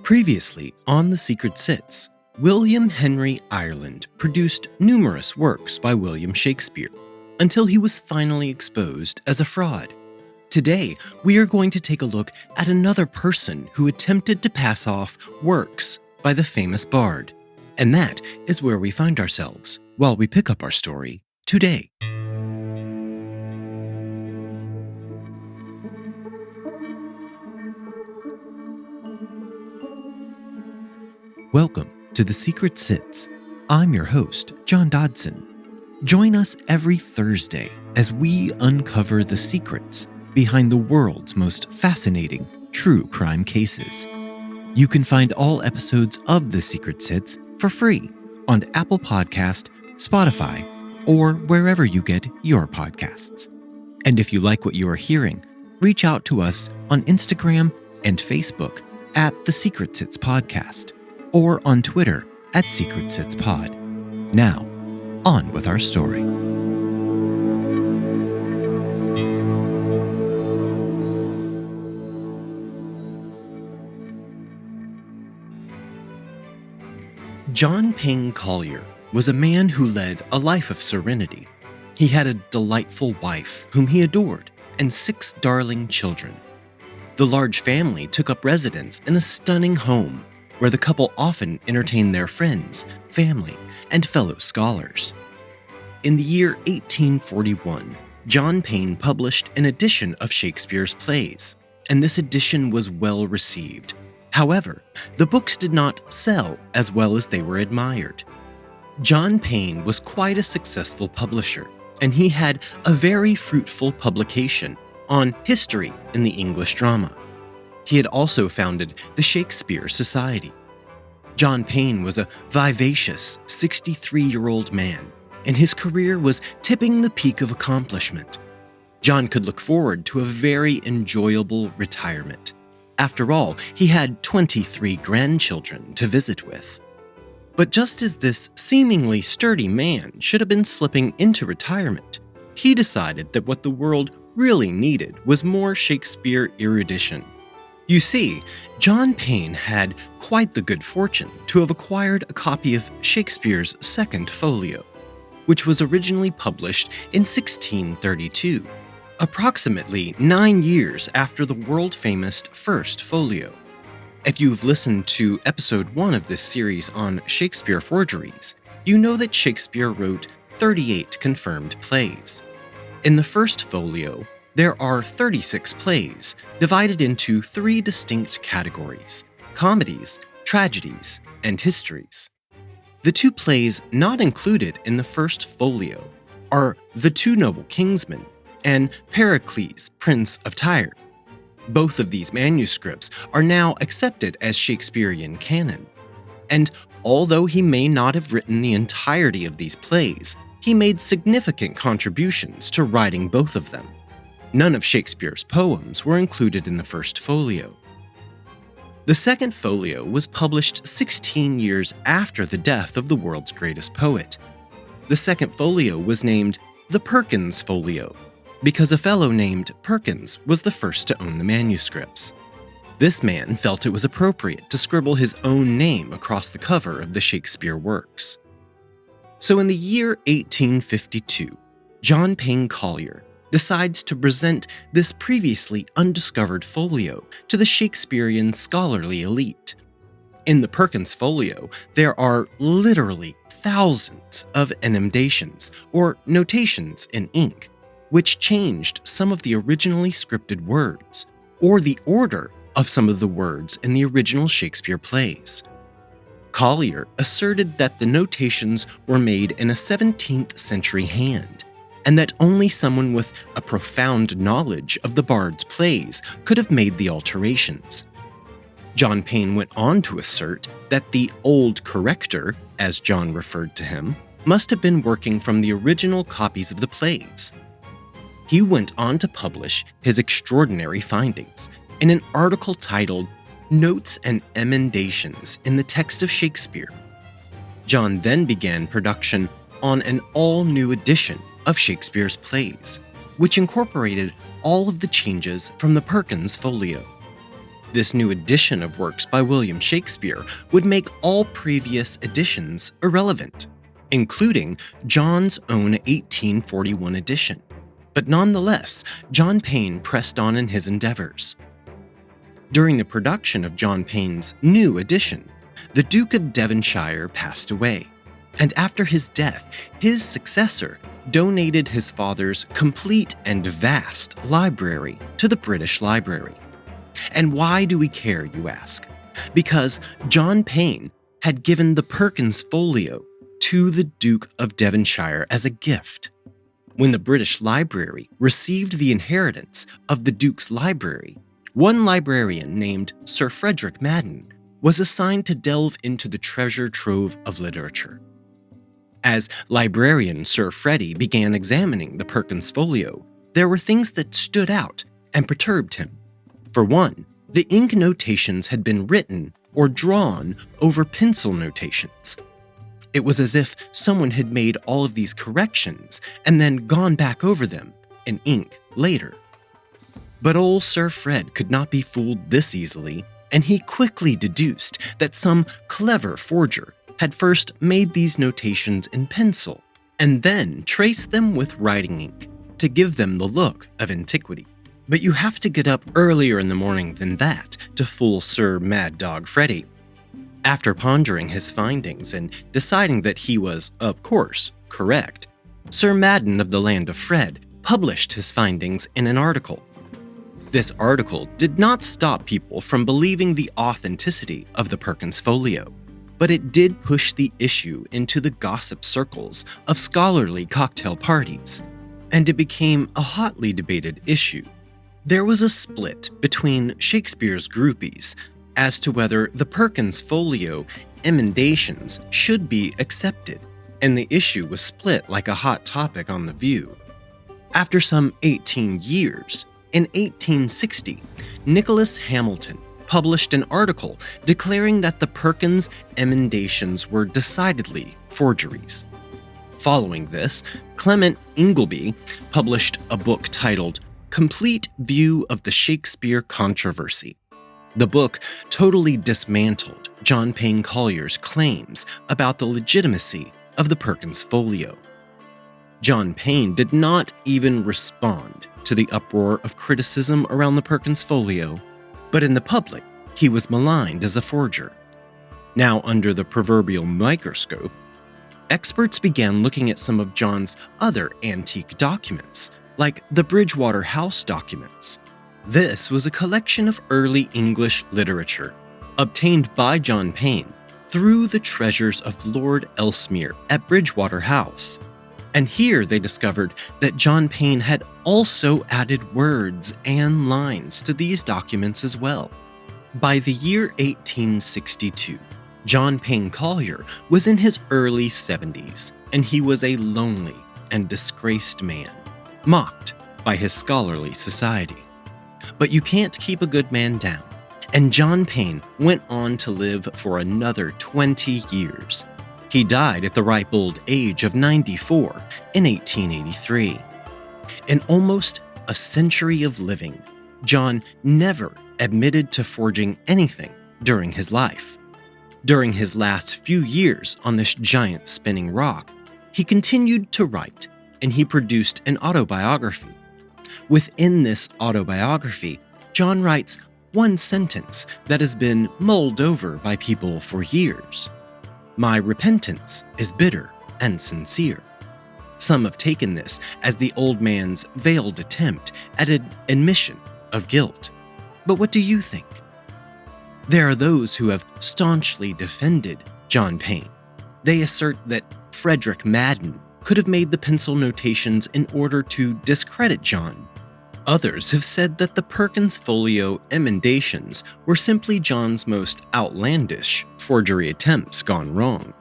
Previously on The Secret Sits, William Henry Ireland produced numerous works by William Shakespeare until he was finally exposed as a fraud. Today, we are going to take a look at another person who attempted to pass off works by the famous bard. And that is where we find ourselves while we pick up our story today. Welcome to The Secret Sits. I'm your host, John Dodson. Join us every Thursday as we uncover the secrets behind the world's most fascinating true crime cases. You can find all episodes of The Secret Sits for free on Apple Podcast, Spotify, or wherever you get your podcasts. And if you like what you are hearing, reach out to us on Instagram and Facebook at TheSecretSitsPodcast or on Twitter at SecretSitsPod. Now, on with our story. John Payne Collier was a man who led a life of serenity. He had a delightful wife whom he adored and 6 darling children. The large family took up residence in a stunning home where the couple often entertained their friends, family, and fellow scholars. In the year 1841, John Payne published an edition of Shakespeare's plays, and this edition was well received. However, the books did not sell as well as they were admired. John Payne was quite a successful publisher, and he had a very fruitful publication on history in the English drama. He had also founded the Shakespeare Society. John Payne was a vivacious 63-year-old man, and his career was tipping the peak of accomplishment. John could look forward to a very enjoyable retirement. After all, he had 23 grandchildren to visit with. But just as this seemingly sturdy man should have been slipping into retirement, he decided that what the world really needed was more Shakespeare erudition. You see, John Payne had quite the good fortune to have acquired a copy of Shakespeare's second folio, which was originally published in 1632, approximately 9 years after the world-famous first folio. If you've listened to episode 1 of this series on Shakespeare Forgeries, you know that Shakespeare wrote 38 confirmed plays. In the first folio, there are 36 plays, divided into 3 distinct categories: comedies, tragedies, and histories. The 2 plays not included in the first folio are The Two Noble Kingsmen and Pericles, Prince of Tyre. Both of these manuscripts are now accepted as Shakespearean canon. And although he may not have written the entirety of these plays, he made significant contributions to writing both of them. None of Shakespeare's poems were included in the first folio. The second folio was published 16 years after the death of the world's greatest poet. The second folio was named the Perkins Folio, because a fellow named Perkins was the first to own the manuscripts. This man felt it was appropriate to scribble his own name across the cover of the Shakespeare works. So in the year 1852, John Payne Collier decides to present this previously undiscovered folio to the Shakespearean scholarly elite. In the Perkins Folio, there are literally thousands of emendations, or notations in ink, which changed some of the originally scripted words, or the order of some of the words in the original Shakespeare plays. Collier asserted that the notations were made in a 17th century hand, and that only someone with a profound knowledge of the bard's plays could have made the alterations. John Payne went on to assert that the old corrector, as John referred to him, must have been working from the original copies of the plays. He went on to publish his extraordinary findings in an article titled Notes and Emendations in the Text of Shakespeare. John then began production on an all-new edition of Shakespeare's plays, which incorporated all of the changes from the Perkins Folio. This new edition of works by William Shakespeare would make all previous editions irrelevant, including John's own 1841 edition. But nonetheless, John Payne pressed on in his endeavors. During the production of John Payne's new edition, the Duke of Devonshire passed away, and after his death, his successor donated his father's complete and vast library to the British Library. And why do we care, you ask? Because John Payne had given the Perkins Folio to the Duke of Devonshire as a gift. When the British Library received the inheritance of the Duke's library, one librarian named Sir Frederick Madden was assigned to delve into the treasure trove of literature. As librarian Sir Freddie began examining the Perkins Folio, there were things that stood out and perturbed him. For one, the ink notations had been written or drawn over pencil notations. It was as if someone had made all of these corrections and then gone back over them in ink later. But old Sir Fred could not be fooled this easily, and he quickly deduced that some clever forger had first made these notations in pencil and then traced them with writing ink to give them the look of antiquity. But you have to get up earlier in the morning than that to fool Sir Mad Dog Freddy. After pondering his findings and deciding that he was, of course, correct, Sir Madden of the Land of Fred published his findings in an article. This article did not stop people from believing the authenticity of the Perkins Folio, but it did push the issue into the gossip circles of scholarly cocktail parties, and it became a hotly debated issue. There was a split between Shakespeare's groupies as to whether the Perkins Folio emendations should be accepted, and the issue was split like a hot topic on The View. After some 18 years, in 1860, Nicholas Hamilton published an article declaring that the Perkins emendations were decidedly forgeries. Following this, Clement Ingleby published a book titled Complete View of the Shakespeare Controversy. The book totally dismantled John Payne Collier's claims about the legitimacy of the Perkins Folio. John Payne did not even respond to the uproar of criticism around the Perkins Folio, but in the public, he was maligned as a forger. Now under the proverbial microscope, experts began looking at some of John's other antique documents, like the Bridgewater House documents. This was a collection of early English literature, obtained by John Payne through the treasures of Lord Ellesmere at Bridgewater House. And here they discovered that John Payne had also added words and lines to these documents as well. By the year 1862, John Payne Collier was in his early 70s, and he was a lonely and disgraced man, mocked by his scholarly society. But you can't keep a good man down, and John Payne went on to live for another 20 years. He died at the ripe old age of 94 in 1883. In almost a century of living, John never admitted to forging anything during his life. During his last few years on this giant spinning rock, he continued to write, and he produced an autobiography. Within this autobiography, John writes one sentence that has been mulled over by people for years. My repentance is bitter and sincere. Some have taken this as the old man's veiled attempt at an admission of guilt. But what do you think? There are those who have staunchly defended John Payne. They assert that Frederick Madden could have made the pencil notations in order to discredit John. Others have said that the Perkins Folio emendations were simply John's most outlandish forgery attempts gone wrong.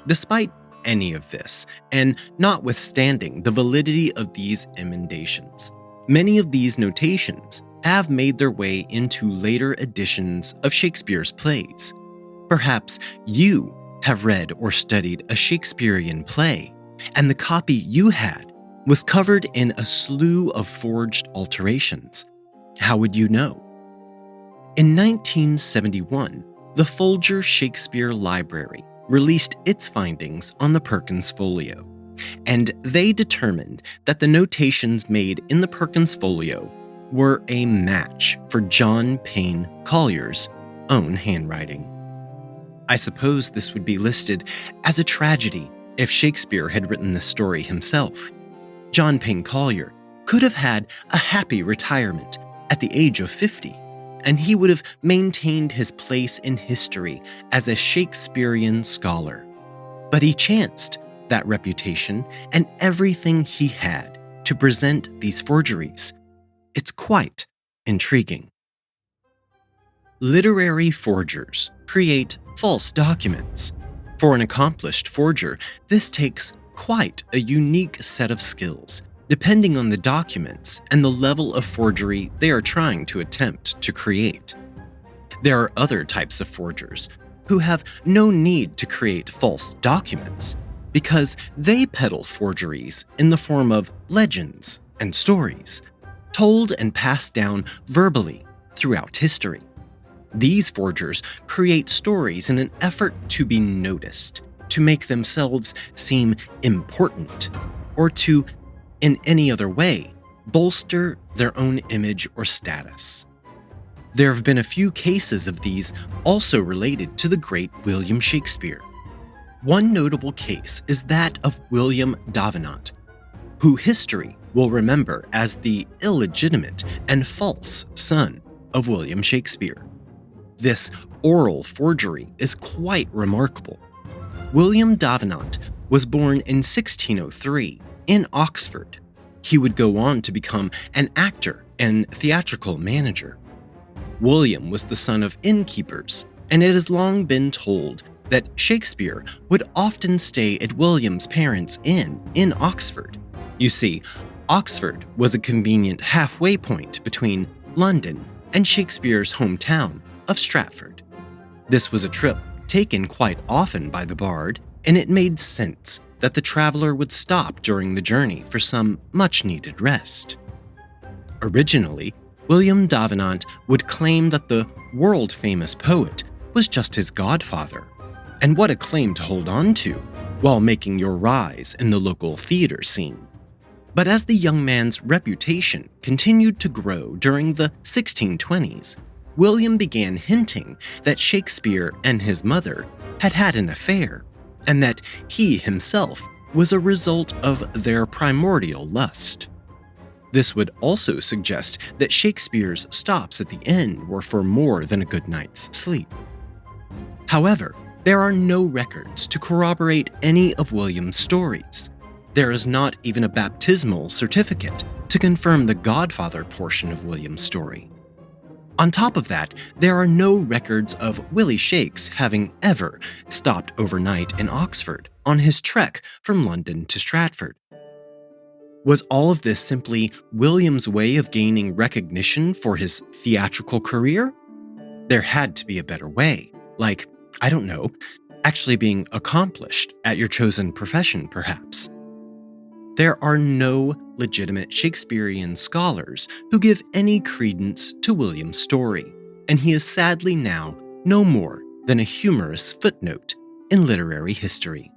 Despite any of this, and notwithstanding the validity of these emendations, many of these notations have made their way into later editions of Shakespeare's plays. Perhaps you have read or studied a Shakespearean play, and the copy you had was covered in a slew of forged alterations. How would you know? In 1971, the Folger Shakespeare Library released its findings on the Perkins Folio, and they determined that the notations made in the Perkins Folio were a match for John Payne Collier's own handwriting. I suppose this would be listed as a tragedy if Shakespeare had written this story himself. John Payne Collier could have had a happy retirement at the age of 50, and he would have maintained his place in history as a Shakespearean scholar. But he chanced that reputation and everything he had to present these forgeries. It's quite intriguing. Literary forgers create false documents. For an accomplished forger, this takes quite a unique set of skills, depending on the documents and the level of forgery they are trying to attempt to create. There are other types of forgers who have no need to create false documents because they peddle forgeries in the form of legends and stories, told and passed down verbally throughout history. These forgers create stories in an effort to be noticed, to make themselves seem important, or to, in any other way, bolster their own image or status. There have been a few cases of these also related to the great William Shakespeare. One notable case is that of William Davenant, who history will remember as the illegitimate and false son of William Shakespeare. This oral forgery is quite remarkable. William Davenant was born in 1603 in Oxford. He would go on to become an actor and theatrical manager. William was the son of innkeepers, and it has long been told that Shakespeare would often stay at William's parents' inn in Oxford. You see, Oxford was a convenient halfway point between London and Shakespeare's hometown of Stratford. This was a trip taken quite often by the bard, and it made sense that the traveler would stop during the journey for some much-needed rest. Originally, William Davenant would claim that the world-famous poet was just his godfather, and what a claim to hold on to while making your rise in the local theater scene. But as the young man's reputation continued to grow during the 1620s, William began hinting that Shakespeare and his mother had had an affair, and that he himself was a result of their primordial lust. This would also suggest that Shakespeare's stops at the end were for more than a good night's sleep. However, there are no records to corroborate any of William's stories. There is not even a baptismal certificate to confirm the godfather portion of William's story. On top of that, there are no records of Willie Shakes having ever stopped overnight in Oxford on his trek from London to Stratford. Was all of this simply William's way of gaining recognition for his theatrical career? There had to be a better way, like, I don't know, actually being accomplished at your chosen profession, perhaps. There are no legitimate Shakespearean scholars who give any credence to William's story, and he is sadly now no more than a humorous footnote in literary history.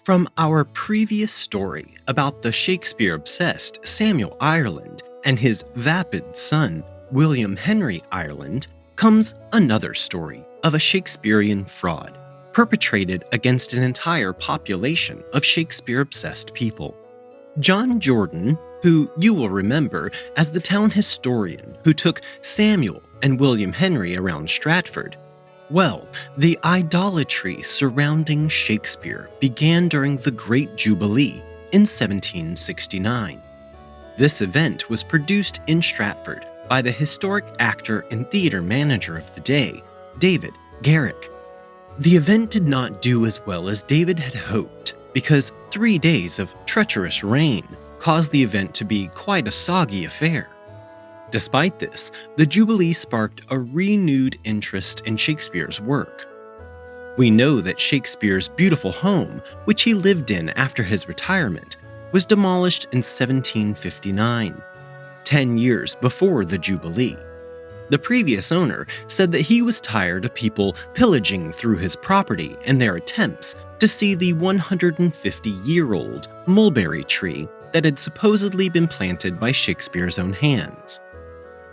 From our previous story about the Shakespeare-obsessed Samuel Ireland and his vapid son, William Henry Ireland, comes another story of a Shakespearean fraud perpetrated against an entire population of Shakespeare-obsessed people. John Jordan, who you will remember as the town historian who took Samuel and William Henry around Stratford, well, the idolatry surrounding Shakespeare began during the Great Jubilee in 1769. This event was produced in Stratford by the historic actor and theater manager of the day, David Garrick. The event did not do as well as David had hoped because 3 days of treacherous rain caused the event to be quite a soggy affair. Despite this, the Jubilee sparked a renewed interest in Shakespeare's work. We know that Shakespeare's beautiful home, which he lived in after his retirement, was demolished in 1759. 10 years before the Jubilee. The previous owner said that he was tired of people pillaging through his property in their attempts to see the 150-year-old mulberry tree that had supposedly been planted by Shakespeare's own hands.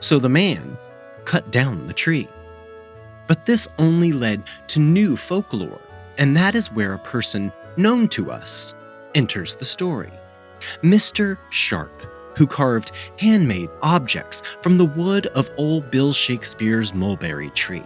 So the man cut down the tree. But this only led to new folklore, and that is where a person known to us enters the story. Mr. Sharp, who carved handmade objects from the wood of old Bill Shakespeare's mulberry tree.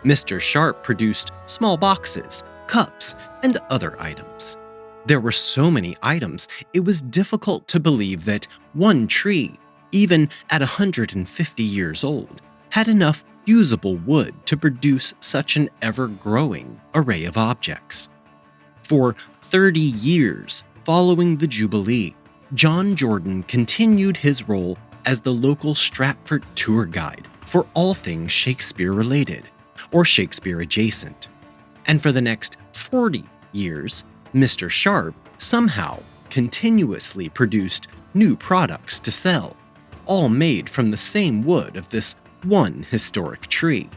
Mr. Sharp produced small boxes, cups, and other items. There were so many items, it was difficult to believe that one tree, even at 150 years old, had enough usable wood to produce such an ever-growing array of objects. For 30 years following the Jubilee, John Jordan continued his role as the local Stratford tour guide for all things Shakespeare-related, or Shakespeare-adjacent. And for the next 40 years, Mr. Sharp somehow continuously produced new products to sell, all made from the same wood of this one historic tree.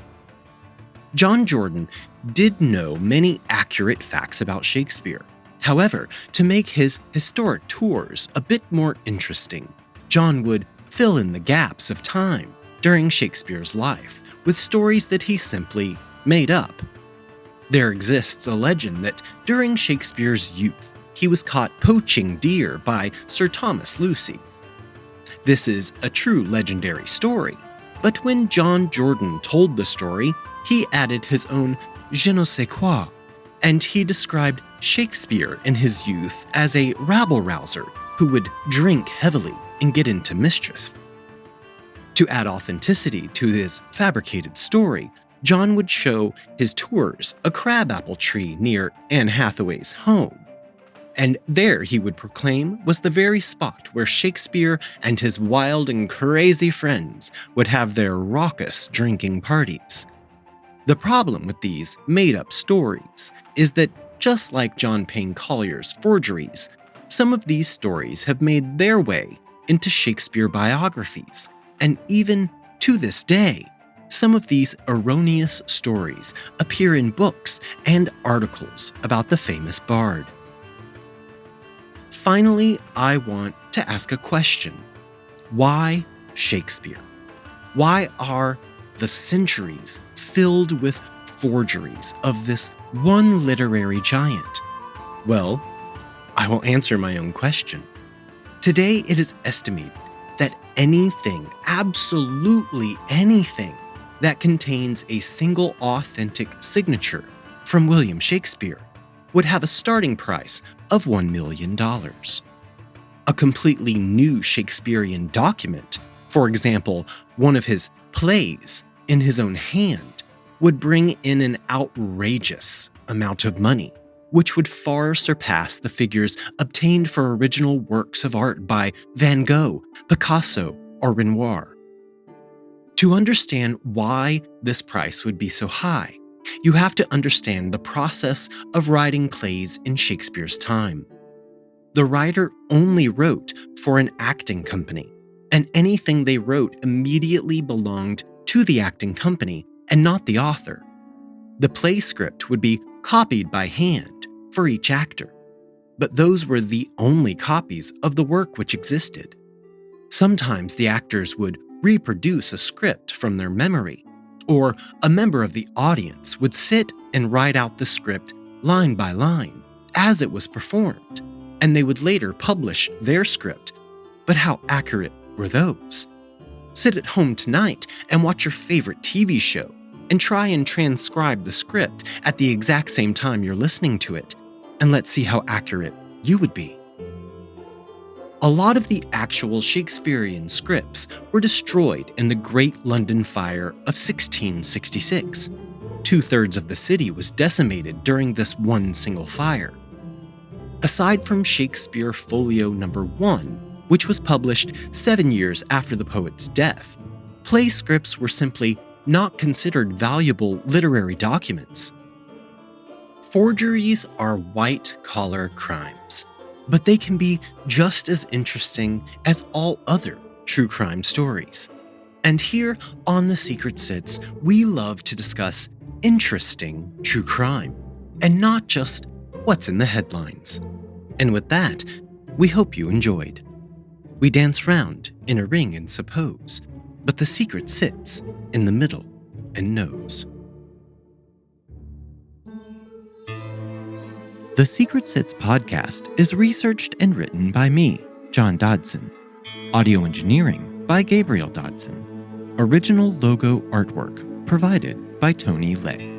John Jordan did know many accurate facts about Shakespeare. However, to make his historic tours a bit more interesting, John would fill in the gaps of time during Shakespeare's life with stories that he simply made up. There exists a legend that during Shakespeare's youth, he was caught poaching deer by Sir Thomas Lucy. This is a true legendary story, but when John Jordan told the story, he added his own je ne sais quoi, and he described Shakespeare in his youth as a rabble-rouser who would drink heavily and get into mischief. To add authenticity to his fabricated story, John would show his tours a crabapple tree near Anne Hathaway's home, and there he would proclaim was the very spot where Shakespeare and his wild and crazy friends would have their raucous drinking parties. The problem with these made-up stories is that, just like John Payne Collier's Forgeries, some of these stories have made their way into Shakespeare biographies, and even to this day, some of these erroneous stories appear in books and articles about the famous bard. Finally, I want to ask a question. Why Shakespeare? Why are the centuries filled with forgeries of this one literary giant? Well, I will answer my own question. Today, it is estimated that anything, absolutely anything, that contains a single authentic signature from William Shakespeare would have a starting price of $1 million. A completely new Shakespearean document, for example, one of his plays in his own hand, would bring in an outrageous amount of money, which would far surpass the figures obtained for original works of art by Van Gogh, Picasso, or Renoir. To understand why this price would be so high, you have to understand the process of writing plays in Shakespeare's time. The writer only wrote for an acting company, and anything they wrote immediately belonged to the acting company and not the author. The play script would be copied by hand for each actor, but those were the only copies of the work which existed. Sometimes the actors would reproduce a script from their memory, or a member of the audience would sit and write out the script line by line as it was performed, and they would later publish their script. But how accurate were those? Sit at home tonight and watch your favorite TV show and try and transcribe the script at the exact same time you're listening to it, and let's see how accurate you would be. A lot of the actual Shakespearean scripts were destroyed in the Great London Fire of 1666. 2/3 of the city was decimated during this one single fire. Aside from Shakespeare Folio No. 1, which was published 7 years after the poet's death, play scripts were simply not considered valuable literary documents. Forgeries are white-collar crimes, but they can be just as interesting as all other true crime stories. And here on The Secret Sits, we love to discuss interesting true crime, and not just what's in the headlines. And with that, we hope you enjoyed. We dance round in a ring and suppose, but the secret sits in the middle and knows. The Secret Sits podcast is researched and written by me, John Dodson. Audio engineering by Gabriel Dodson. Original logo artwork provided by Tony Lay.